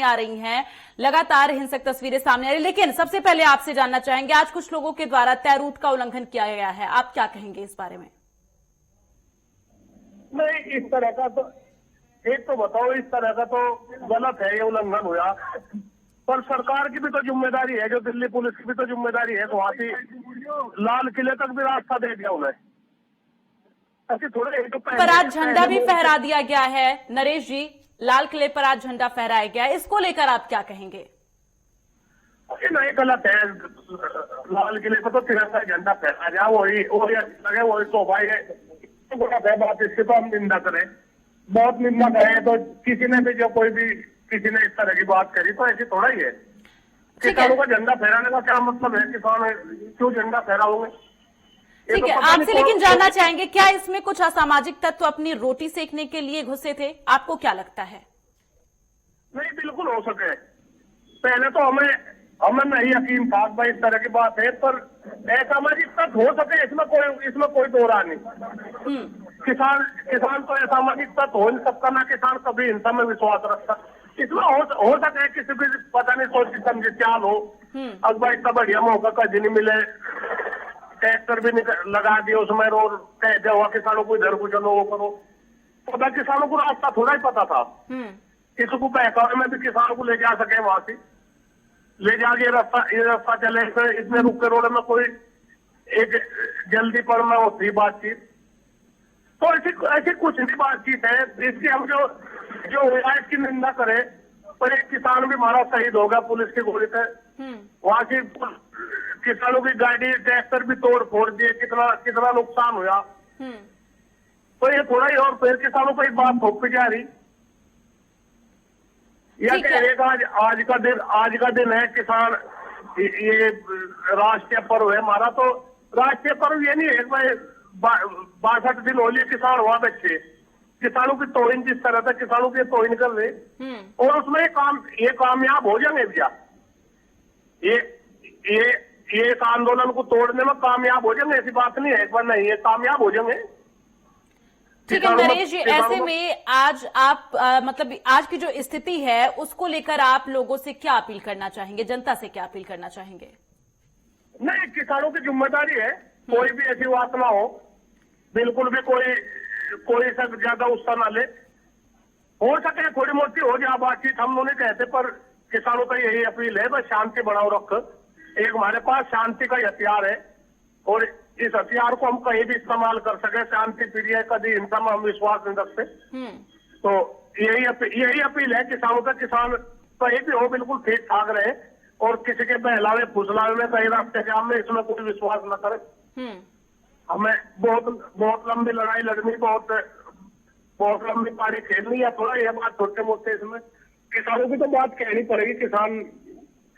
आ रही हैं, लगातार हिंसक तस्वीरें सामने आ रही, लेकिन सबसे पहले आपसे जानना चाहेंगे, आज कुछ लोगों के द्वारा तय रूट का उल्लंघन किया गया है, आप क्या कहेंगे इस बारे में? नहीं, इस तरह का तो एक तो बताओ, इस तरह का तो गलत है, ये उल्लंघन हुआ। पर सरकार की भी तो जिम्मेदारी है, जो दिल्ली पुलिस की भी तो जिम्मेदारी है, वहां से लाल किले तक भी रास्ता दे दिया उन्हें। ऐसे थोड़े पर आज झंडा भी फहरा दिया गया है नरेश जी, लाल किले पर आज झंडा फहराया गया है, इसको लेकर आप क्या कहेंगे? नहीं, गलत है। लाल किले पर तो तिरंगा झंडा फहरा गया, वही लगे, वही शोभा है। गलत है बात, इसकी तो हम निंदा करें, बहुत निंदा करें। तो किसी ने भी, जो कोई भी किसी ने इस तरह की बात करी तो ऐसी थोड़ा ही है। किसानों का झंडा फहराने का क्या मतलब है? किसान क्यों झंडा फहराओगे? ठीक है, आपसे लेकिन जानना चाहेंगे, क्या इसमें कुछ असामाजिक तत्व अपनी रोटी सेकने के लिए घुसे थे? आपको क्या लगता है? नहीं, बिल्कुल हो सके। पहले तो हमें नहीं यकीन था भाई इस तरह की बात है, पर असामाजिक तत्व हो सके, इसमें कोई दो राय नहीं। किसान तो असामाजिक तत्व हो नहीं सकता ना। किसान कभी हिंसा में विश्वास रखता, इसमें हो सके किसी भी पता नहीं सोच समझे चाल हो। अब भाई इतना बढ़िया मौका कभी नहीं मिले, ट्रैक्टर भी लगा दिए उसमें, और कह दिया हुआ किसानों को इधर को चलो, वो करो। पता किसानों को रास्ता थोड़ा ही पता था। किसी को बहकावे में भी किसानों को ले जा सके, वहां से ले जाके ये रास्ता चले, इतने रुक के रोड में कोई एक जल्दी पर में होती बातचीत। तो ऐसी कुछ नहीं बातचीत है। इसकी हम जो हुआ इसकी निंदा करें, पर एक किसान भी हमारा शहीद हो गया पुलिस की गोली से। वहां की किसानों की गाड़ी ट्रैक्टर भी तोड़ फोड़ दिए, कितना नुकसान हुआ। तो ये थोड़ा ही, और फिर किसानों को एक बात थोपी जा रही, या एक आज का दिन है किसान, ये राष्ट्रीय पर्व है हमारा। तो राष्ट्रीय पर्व ये नहीं है भाई 62 दिन होली किसान हुआ बच्चे, किसानों की तोहिन जिस तरह से किसानों की तोहिन कर रहे, और उसमें ये कामयाब हो जाएंगे भैया। ये इस आंदोलन को तोड़ने में कामयाब हो जाएंगे, ऐसी बात नहीं है, एक बार नहीं, ये कामयाब हो जाएंगे। ठीक है नरेश जी, ऐसे में आज आप मतलब आज की जो स्थिति है उसको लेकर आप लोगों से क्या अपील करना चाहेंगे, जनता से क्या अपील करना चाहेंगे? नहीं, किसानों की जिम्मेदारी है, कोई भी ऐसी बात ना हो, बिल्कुल भी कोई सब ज्यादा उत्साह ना ले। हो सके थोड़ी मोटी हो जाए बातचीत, हम लोग नहीं कहते, पर किसानों का यही अपील है, बस शांति बनाओ रख। एक हमारे पास शांति का हथियार है, और इस हथियार को हम कहीं भी इस्तेमाल कर सके। शांति प्रिय, कभी हिंसा में हम विश्वास नहीं रखते। तो यही अपील है किसानों का, किसान कहीं भी हो बिल्कुल ठीक ठाक रहे, और किसी के बहलावे फुसलावे में, कहीं रास्ते जाम में, इसमें कोई विश्वास न करे। हमें बहुत लंबी लड़ाई लड़नी, बहुत लंबी पारी खेलनी है। थोड़ा ये बात छोटे मोटे, इसमें किसानों की तो बात कहनी पड़ेगी।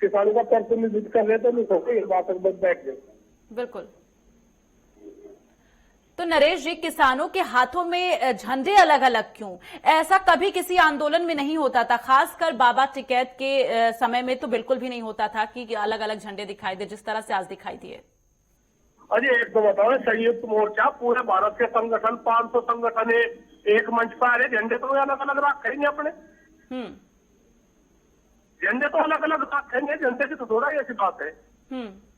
किसानों का प्रतिनिधित्व कर रहे तो नहीं सोचे ये बात बस बैठ गए। बिल्कुल। तो नरेश जी, किसानों के हाथों में झंडे अलग अलग क्यों? ऐसा कभी किसी आंदोलन में नहीं होता था, खासकर बाबा टिकैत के समय में तो बिल्कुल भी नहीं होता था कि अलग अलग झंडे दिखाई दे जिस तरह से आज दिखाई दिए। अरे एक तो बताओ, संयुक्त मोर्चा पूरे भारत के संगठन 500 संगठन एक मंच पर आ रहे, झंडे तो अलग अलग रखेंगे अपने। झंडे तो अलग अलग रखेंगे, झंडे की तो थोड़ा ही ऐसी बात है।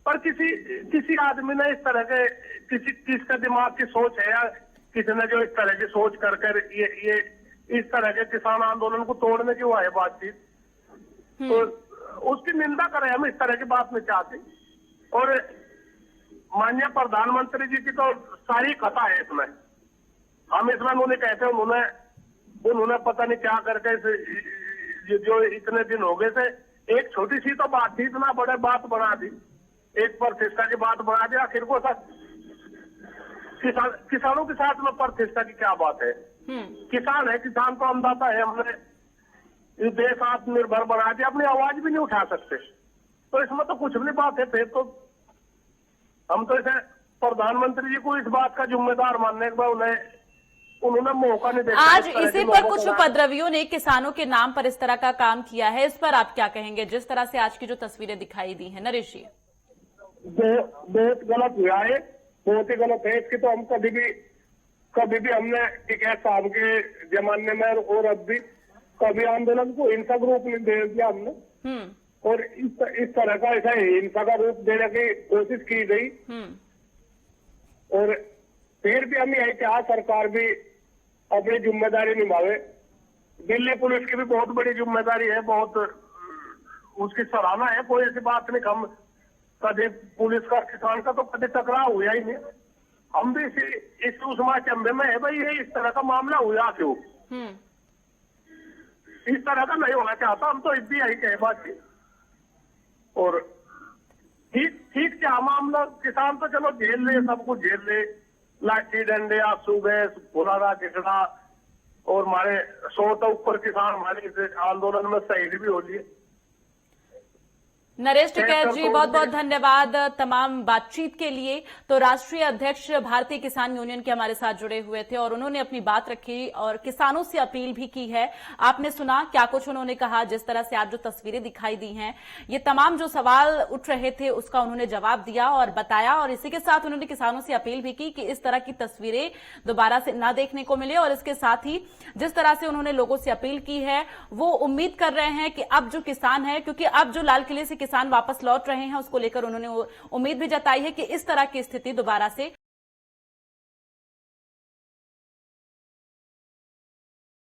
पर किसी आदमी ने इस तरह के, किसका दिमाग की सोच है, या किसी ने जो इस तरह की सोच कर ये इस तरह के किसान आंदोलन को तोड़ने की वो है बातचीत, तो उसकी निंदा करें। हम इस तरह की बात नहीं चाहते, और माननीय प्रधानमंत्री जी की तो सारी कथा है इसमें। हम इसमें उन्होंने कहते, उन्होंने पता नहीं क्या करके जो इतने दिन हो गए थे, एक छोटी सी तो बात थी, इतना बड़े बात बना दी, एक प्रतिष्ठा की बात बना दी। आखिर को किसानों के साथ में प्रतिष्ठा की क्या बात है? किसान है, किसान तो अन्नदाता है। हमने देश आत्मनिर्भर बना दिया, अपनी आवाज भी नहीं उठा सकते, तो इसमें तो कुछ भी बात है। फिर तो हम तो इसे प्रधानमंत्री जी को इस बात का जिम्मेदार मानने के बाद उन्होंने मौका नहीं दिया। आज इसी पर कुछ उपद्रवियों ने किसानों के नाम पर इस तरह का काम किया है, इस पर आप क्या कहेंगे, जिस तरह से आज की जो तस्वीरें दिखाई दी हैं नरेश जी? बहुत गलत हुआ है, बहुत ही गलत है। इसकी तो हम कभी भी हमने टिकैत साहब के जमाने में और अब भी कभी आंदोलन को हिंसक रूप में दे दिया हमने, और इस तरह का ऐसा हिंसा का रूप देने की कोशिश की गई। और फिर भी हम यही चाह सरकार भी अपनी जिम्मेदारी निभावे। दिल्ली पुलिस की भी बहुत बड़ी जिम्मेदारी है, बहुत उसकी सराहना है, कोई ऐसी बात नहीं। हम कभी पुलिस का किसान का तो कभी टकराव हुआ ही नहीं। हम भी इस उस्मा चंबे में है भाई, ये इस तरह का मामला हुआ क्यों? इस तरह का नहीं होना चाहता। हम तो भी यही कहे बात की। और ठीक क्या मामला, किसान तो चलो झेल ले, सब कुछ झेल ले, लाठी डंडे, आंसू गैस, भुलारा झगड़ा, और हमारे 100 तो ऊपर किसान हमारे इस आंदोलन में शहीद भी हो लिए। नरेश टिकैत जी, बहुत बहुत धन्यवाद तमाम बातचीत के लिए। तो राष्ट्रीय अध्यक्ष भारतीय किसान यूनियन के हमारे साथ जुड़े हुए थे और उन्होंने अपनी बात रखी और किसानों से अपील भी की है। आपने सुना क्या कुछ उन्होंने कहा, जिस तरह से आप जो तस्वीरें दिखाई दी हैं, ये तमाम जो सवाल उठ रहे थे उसका उन्होंने जवाब दिया और बताया। और इसी के साथ उन्होंने किसानों से अपील भी की कि इस तरह की तस्वीरें दोबारा से न देखने को मिले। और इसके साथ ही जिस तरह से उन्होंने लोगों से अपील की है, वो उम्मीद कर रहे हैं कि अब जो किसान है, क्योंकि अब जो लाल किले से किसान वापस लौट रहे हैं, उसको लेकर उन्होंने उम्मीद भी जताई है कि इस तरह की स्थिति दोबारा से